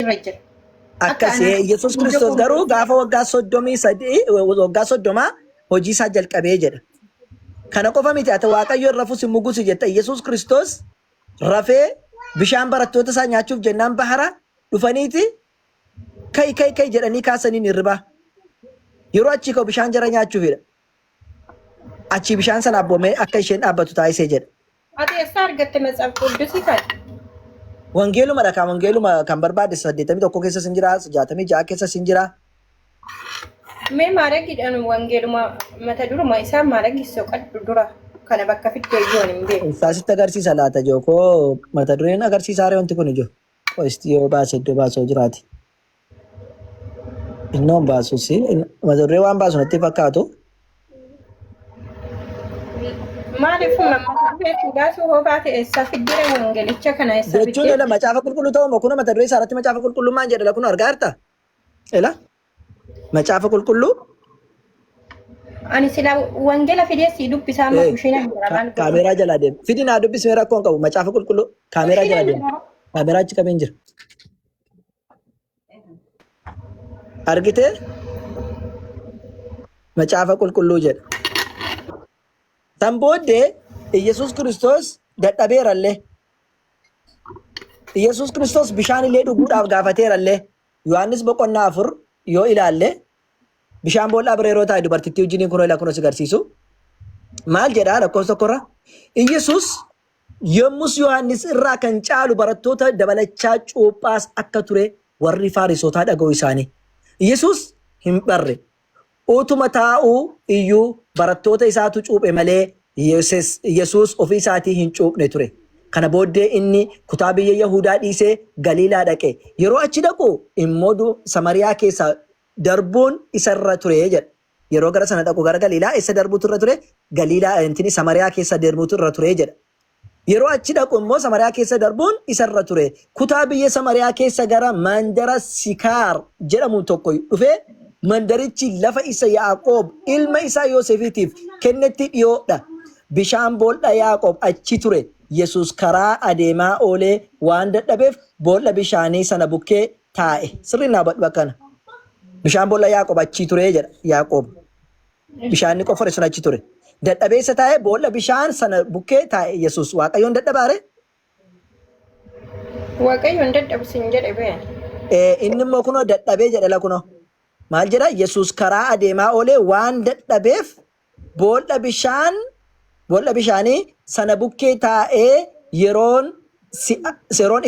irra jira. Akkasii Yesuus Kiristoos garuu gaafa waggaa 30 hojii isaa jalqabee jedha. Kana qofa miti ati Waaqayyo rafus hin mugusi jetta. Yesuus Kiristoos rafee bishaan barattoota isaa nyaachuuf jennaan bahara dhufaniiti kai jedhanii kaasanii hirriba. Yeroo achi ka'u bishaan jara nyaachuufidha. Achi bishaan sana abboomee akka isheen dhaabbatu taasisee jedha. Ati eessa argatte matsaaf qulqulluu kan? Wangeeluma dhakaa wangeeluma kan barbaade 81 keessa sin jira 66 keessa sin jira. Mee maaragiidhaan wangeeluma mata duruma isaa maaragiisoo qaddu dura kana bakka fiddee ijoon hin beeku. Saasitti agarsiisa laata jookoo mata dureen agarsiisaa wanti kun ijoo. Qoisti yoo baase iddoo baasoo jiraati. Innoon baasuusi mata duree waan baasu natti fakkaatu. Maaliif mammataa beeku baasuu hoo baate eessa fiddee wangeelicha kana eessa fiddee? Jechuun macaafa qulqulluu ta'uu kun mata duree isaarratti macaafa qulqullummaan jedha kun argaa jirta. Ela macaafa qulqulluu. Ani sila wangeela fidee si dubbisaa amma kushina hin kaameeraa jalaa deema. Fidi naa dubbisee rakkoon qabu macaafa qulqulluu kaameeraa jalaa deema. Kaameeraa achi qabeen jira. Argitee macaafa qulqulluu jedha. Tan booddee Yesuus Kiristoos dadhabeerallee. Yesuus Kiristoos bishaan illee dhuguudhaaf gaafateerallee. Yohaannis boqonnaa 4 yoo ilaalle bishaan boollaa bireeroo taa'e dubartittii wajjin kunoo ila kunoo si agarsiisu. Maal jedhaa lakkoofsa tokkorra? Yesuus yommus Yohaannis irraa kan caalu barattoota dabalachaa cuuphaas akka ture warri Faarisotaa dhaga'u isaanii. Yesuus hin barre. Utuma taa'uu iyyuu barattoota isaatu cuuphe malee Yesuus ofii isaatii hin cuuphne ture. Kana booddee inni kutaa biyya Yahudaa dhiisee Galiilaa dhaqe. Yeroo achi dhaqu immoo Samariyaa keessa darbuun isarra ture jedha. Yeroo gara sana dhaqu gara Galiilaa isa darbuutu irra ture Galiilaa intini Samariyaa keessa deemuutu irra ture jedha. Yeroo achi dhaqu immoo Samariyaa keessa darbuun isarra ture. Kutaa biyya Samariyaa keessa gara mandara Sikaar jedhamu tokko dhufee mandarichi lafa isa Yaaqoob ilma isaa Yoosefiitiif kennetti dhiyoodha. Bishaan boolla Yaaqoob achi ture. Yesuus karaa adeemaa oolee waan dadhabeef boolla bishaanii sana bukkee taa'e. Sirriin bakkana. Bishaan boolla Yaaqoob achi ture jedha Yaaqoob. Bishaanni qofore sun achi ture. Dadhabeessa taa'e boolla bishaan sana bukkee taa'e Yesuus. Waaqayyoon dadhabaare? Waaqayyoon dadhabsiin jedhe bee. Inni immoo kunoo dadhabee jedha la kunoo. Maal jedha? Yesuus karaa adeemaa oolee waan dadhabeef boolla bishaanii sana bukkee taa'ee yeroon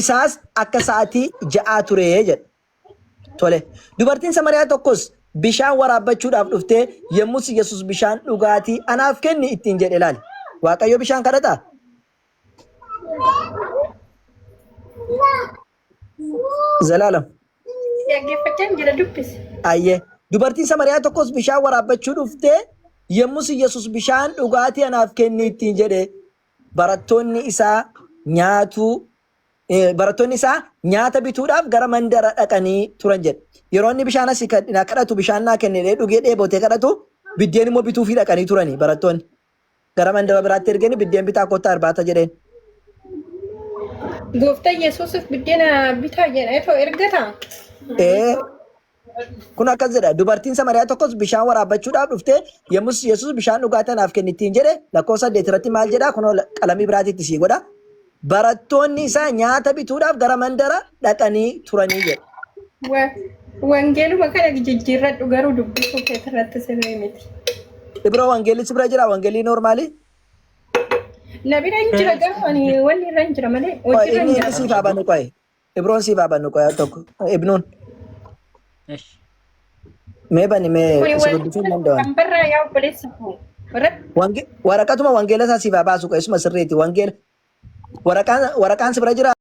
isaas akka sa'aatii 6 ture jedha. Tole. Dubartiin Samariyaa tokkos bishaan waraabbachuudhaaf dhuftee yommus Yesuus bishaan dhugaatii anaaf kenni ittiin jedhe ilaali. Waaqayyo bishaan kadhataa? Zalaalam. Dhaggeeffachaan jira dubbise. Ayyee. Dubartiin Samariyaa tokkos bishaan waraabbachuu dhuftee yommus Yesuus bishaan dhugaatii anaaf kenni ittiin jedhe barattoonni isaa nyaata bituudhaaf gara mandara dhaqanii turan jedhe. Yeroo inni bishaan asii kadhatu bishaan naa kennee dhugee dheebotee kadhatu biddeen immoo bituufii dhaqanii turanii barattoonni. Gara mandara biraatti erganii biddeen bitaa kottaa irbaata jedheen. Gooftaan Yesuusiif biddeena bitaa jedhee ergata. Kun akkas jedha. Dubartiin Samariyaa tokkos bishaan waraabbachuudhaaf dhuftee yommus Yesuus bishaan dhugaatii anaaf kenni ittiin jedhe lakkoofsa 8 irratti maal jedhaa kunoo qalamii biraatiitti sii godha. Barattoonni isaa nyaata bituudhaaf gara mandara dhaqanii turanii jedha. Wangeeluma kana jijjiirradhu garuu dubbisuu keessatti sirrii miti. Ibroo wangeelichi bira jira wangeelii noormaali? Nabira hin jira garuu ani wanni irra hin jira malee. Inni siif haa qo'e. Ibroon siif haa qo'e tokko. Ibnuun. Mee bani mee si dubbisuu hin danda'an. Kan barraa yaa obboleessa koo. Waraqatuma wangeela isaa siif haa baasu qo'e suma sirriiti wangeela. Waraqaan si bira jira.